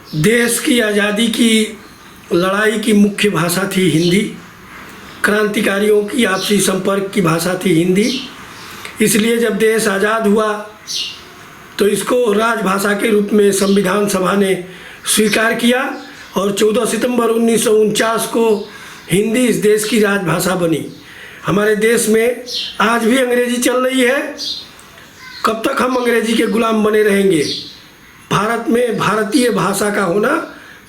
देश की आज़ादी की लड़ाई की मुख्य भाषा थी हिंदी। क्रांतिकारियों की आपसी संपर्क की भाषा थी हिंदी। इसलिए जब देश आज़ाद हुआ तो इसको राजभाषा के रूप में संविधान सभा ने स्वीकार किया और 14 सितंबर 1949 को हिंदी इस देश की राजभाषा बनी। हमारे देश में आज भी अंग्रेजी चल रही है। कब तक हम अंग्रेजी के गुलाम बने रहेंगे? भारत में भारतीय भाषा का होना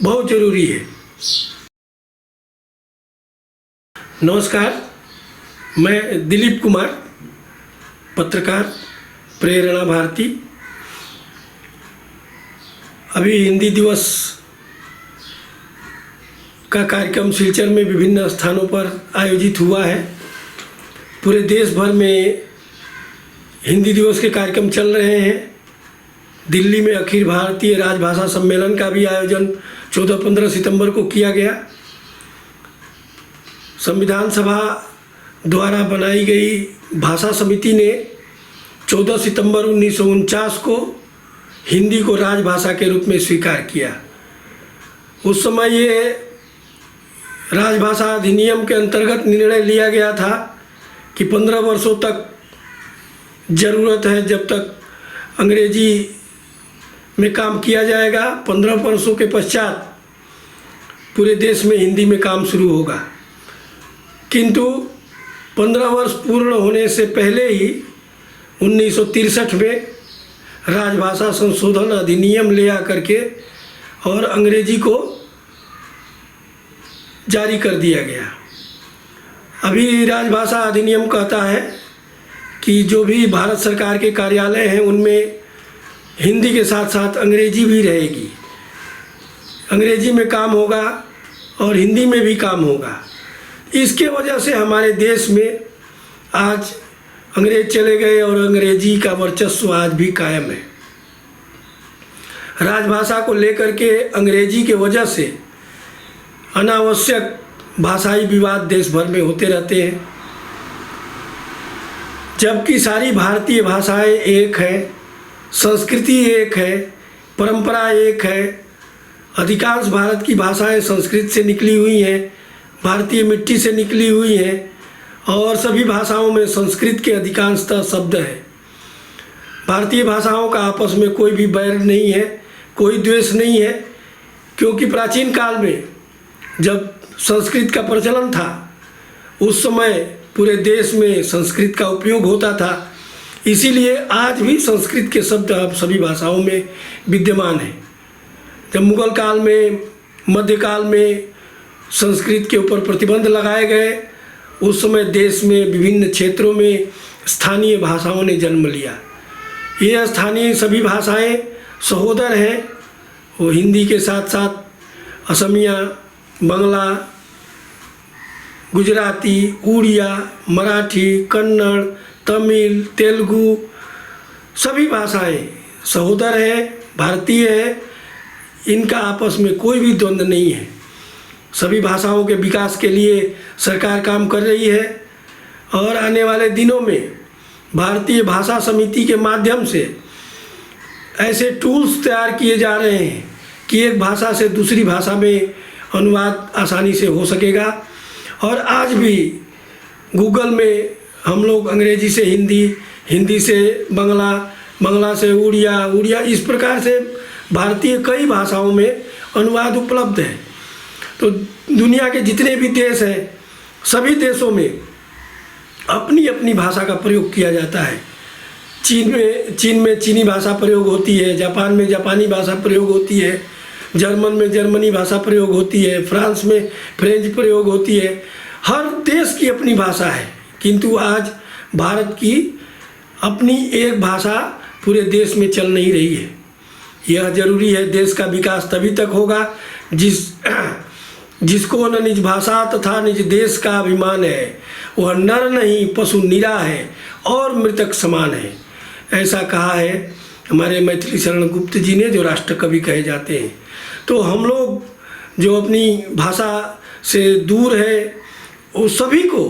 बहुत ज़रूरी है। नमस्कार, मैं दिलीप कुमार, पत्रकार, प्रेरणा भारती। अभी हिंदी दिवस का कार्यक्रम सिलचर में विभिन्न स्थानों पर आयोजित हुआ है। पूरे देश भर में हिंदी दिवस के कार्यक्रम चल रहे हैं। दिल्ली में अखिल भारतीय राजभाषा सम्मेलन का भी आयोजन 14-15 सितंबर को किया गया। संविधान सभा द्वारा बनाई गई भाषा समिति ने 14 सितंबर 1949 को हिंदी को राजभाषा के रूप में स्वीकार किया। उस समय ये राजभाषा अधिनियम के अंतर्गत निर्णय लिया गया था कि 15 वर्षों तक ज़रूरत है जब तक अंग्रेजी में काम किया जाएगा। 15 वर्षों के पश्चात पूरे देश में हिंदी में काम शुरू होगा। किंतु 15 वर्ष पूर्ण होने से पहले ही 1963 में राजभाषा संशोधन अधिनियम ले आकर के और अंग्रेजी को जारी कर दिया गया। अभी राजभाषा अधिनियम कहता है कि जो भी भारत सरकार के कार्यालय हैं उनमें हिंदी के साथ साथ अंग्रेजी भी रहेगी। अंग्रेजी में काम होगा और हिंदी में भी काम होगा। इसके वजह से हमारे देश में आज अंग्रेज चले गए और अंग्रेजी का वर्चस्व आज भी कायम है। राजभाषा को लेकर के अंग्रेजी के वजह से अनावश्यक भाषाई विवाद देश भर में होते रहते हैं। जबकि सारी भारतीय भाषाएं एक है, संस्कृति एक है, परंपरा एक है। अधिकांश भारत की भाषाएं संस्कृत से निकली हुई हैं, भारतीय मिट्टी से निकली हुई हैं और सभी भाषाओं में संस्कृत के अधिकांशतः शब्द हैं। भारतीय भाषाओं का आपस में कोई भी बैर नहीं है, कोई द्वेष नहीं है, क्योंकि प्राचीन काल में जब संस्कृत का प्रचलन था उस समय पूरे देश में संस्कृत का उपयोग होता था। इसीलिए आज भी संस्कृत के शब्द अब सभी भाषाओं में विद्यमान हैं। जब मुगल काल में, मध्यकाल में संस्कृत के ऊपर प्रतिबंध लगाए गए उस समय देश में विभिन्न क्षेत्रों में स्थानीय भाषाओं ने जन्म लिया। ये स्थानीय सभी भाषाएं सहोदर हैं। वो हिंदी के साथ साथ असमिया, बंगला, गुजराती, उड़िया, मराठी, कन्नड़, तमिल, तेलुगु सभी भाषाएं सहोदर हैं, भारतीय हैं। इनका आपस में कोई भी द्वंद्व नहीं है। सभी भाषाओं के विकास के लिए सरकार काम कर रही है और आने वाले दिनों में भारतीय भाषा समिति के माध्यम से ऐसे टूल्स तैयार किए जा रहे हैं कि एक भाषा से दूसरी भाषा में अनुवाद आसानी से हो सकेगा। और आज भी गूगल में हम लोग अंग्रेजी से हिंदी, हिंदी से बंगला, बंगला से उड़िया, उड़िया इस प्रकार से भारतीय कई भाषाओं में अनुवाद उपलब्ध है। तो दुनिया के जितने भी देश हैं सभी देशों में अपनी अपनी भाषा का प्रयोग किया जाता है। चीन में चीनी भाषा प्रयोग होती है, जापान में जापानी भाषा प्रयोग होती है, जर्मन में जर्मनी भाषा प्रयोग होती है, फ्रांस में फ्रेंच प्रयोग होती है। हर देश की अपनी भाषा है, किंतु आज भारत की अपनी एक भाषा पूरे देश में चल नहीं रही है। यह जरूरी है। देश का विकास तभी तक होगा जिसको न निज भाषा तथा निज देश का अभिमान है, वह नर नहीं पशु निरा है और मृतक समान है। ऐसा कहा है हमारे मैथिली शरण गुप्त जी ने, जो राष्ट्र कवि कहे जाते हैं। तो हम लोग जो अपनी भाषा से दूर है वो सभी को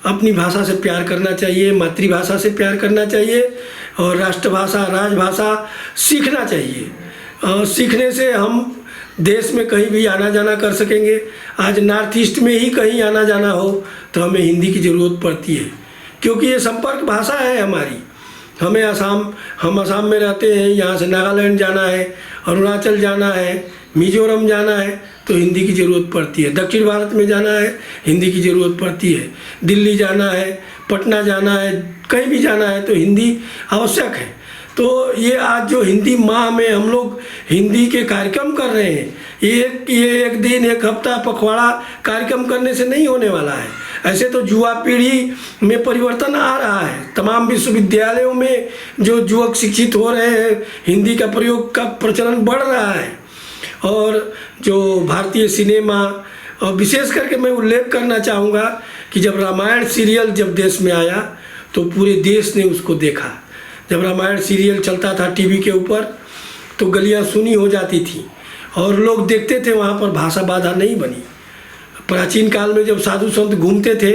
अपनी भाषा से प्यार करना चाहिए, मातृभाषा से प्यार करना चाहिए और राष्ट्रभाषा, राजभाषा सीखना चाहिए। सीखने से हम देश में कहीं भी आना जाना कर सकेंगे। आज नॉर्थ ईस्ट में ही कहीं आना जाना हो तो हमें हिंदी की ज़रूरत पड़ती है, क्योंकि ये संपर्क भाषा है हमारी। हम असम में रहते हैं, यहाँ से नागालैंड जाना है, अरुणाचल जाना है, मिजोरम जाना है तो हिंदी की ज़रूरत पड़ती है। दक्षिण भारत में जाना है हिंदी की ज़रूरत पड़ती है। दिल्ली जाना है, पटना जाना है, कहीं भी जाना है तो हिंदी आवश्यक है। तो ये आज जो हिंदी माह में हम लोग हिंदी के कार्यक्रम कर रहे हैं, ये एक दिन एक हफ्ता पखवाड़ा कार्यक्रम करने से नहीं होने वाला है। ऐसे तो युवा पीढ़ी में परिवर्तन आ रहा है। तमाम विश्वविद्यालयों में जो युवक शिक्षित हो रहे हैं, हिंदी का प्रयोग का प्रचलन बढ़ रहा है। और जो भारतीय सिनेमा, और विशेष करके मैं उल्लेख करना चाहूँगा कि जब रामायण सीरियल जब देश में आया तो पूरे देश ने उसको देखा। जब रामायण सीरियल चलता था टीवी के ऊपर तो गलियां सुनी हो जाती थी और लोग देखते थे, वहाँ पर भाषा बाधा नहीं बनी। प्राचीन काल में जब साधु संत घूमते थे,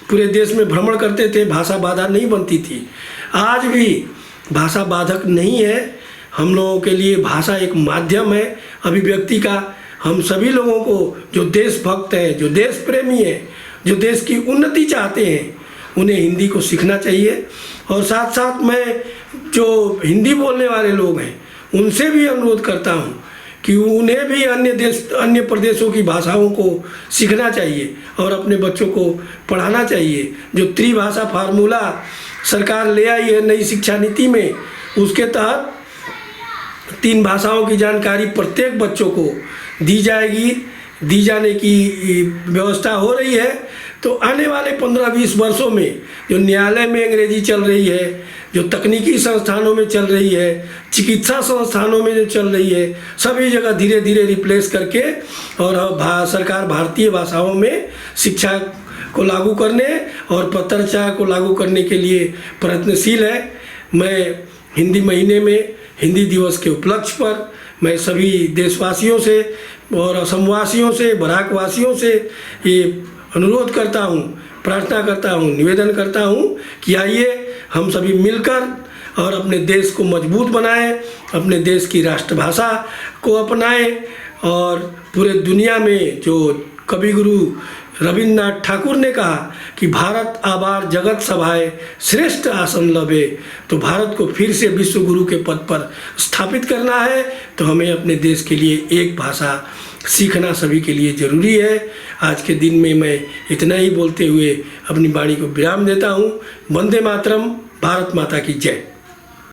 पूरे देश में भ्रमण करते थे, भाषा बाधा नहीं बनती थी। आज भी भाषा बाधक नहीं है। हम लोगों के लिए भाषा एक माध्यम है अभिव्यक्ति का। हम सभी लोगों को जो देशभक्त हैं, जो देश प्रेमी हैं, जो देश की उन्नति चाहते हैं, उन्हें हिंदी को सीखना चाहिए। और साथ साथ मैं जो हिंदी बोलने वाले लोग हैं उनसे भी अनुरोध करता हूँ कि उन्हें भी अन्य प्रदेशों की भाषाओं को सीखना चाहिए और अपने बच्चों को पढ़ाना चाहिए। जो त्रिभाषा फार्मूला सरकार ले आई है नई शिक्षा नीति में, उसके तहत 3 भाषाओं की जानकारी प्रत्येक बच्चों को दी जाएगी, दी जाने की व्यवस्था हो रही है। तो आने वाले 15-20 वर्षों में जो न्यायालय में अंग्रेजी चल रही है, जो तकनीकी संस्थानों में चल रही है, चिकित्सा संस्थानों में जो चल रही है, सभी जगह धीरे धीरे रिप्लेस करके और सरकार भारतीय भाषाओं में शिक्षा को लागू करने और पत्राचार को लागू करने के लिए प्रयत्नशील है। मैं हिंदी महीने में हिंदी दिवस के उपलक्ष्य पर मैं सभी देशवासियों से और असमवासियों से, बराकवासियों से ये अनुरोध करता हूँ, प्रार्थना करता हूँ, निवेदन करता हूँ कि आइए हम सभी मिलकर और अपने देश को मजबूत बनाएं, अपने देश की राष्ट्रभाषा को अपनाएं। और पूरे दुनिया में जो कवि गुरु रविन्द्रनाथ ठाकुर ने कहा कि भारत आबार जगत सभाए श्रेष्ठ आसन लबे, तो भारत को फिर से विश्व गुरु के पद पर स्थापित करना है तो हमें अपने देश के लिए एक भाषा सीखना सभी के लिए ज़रूरी है। आज के दिन में मैं इतना ही बोलते हुए अपनी वाणी को विराम देता हूँ। वंदे मातरम। भारत माता की जय।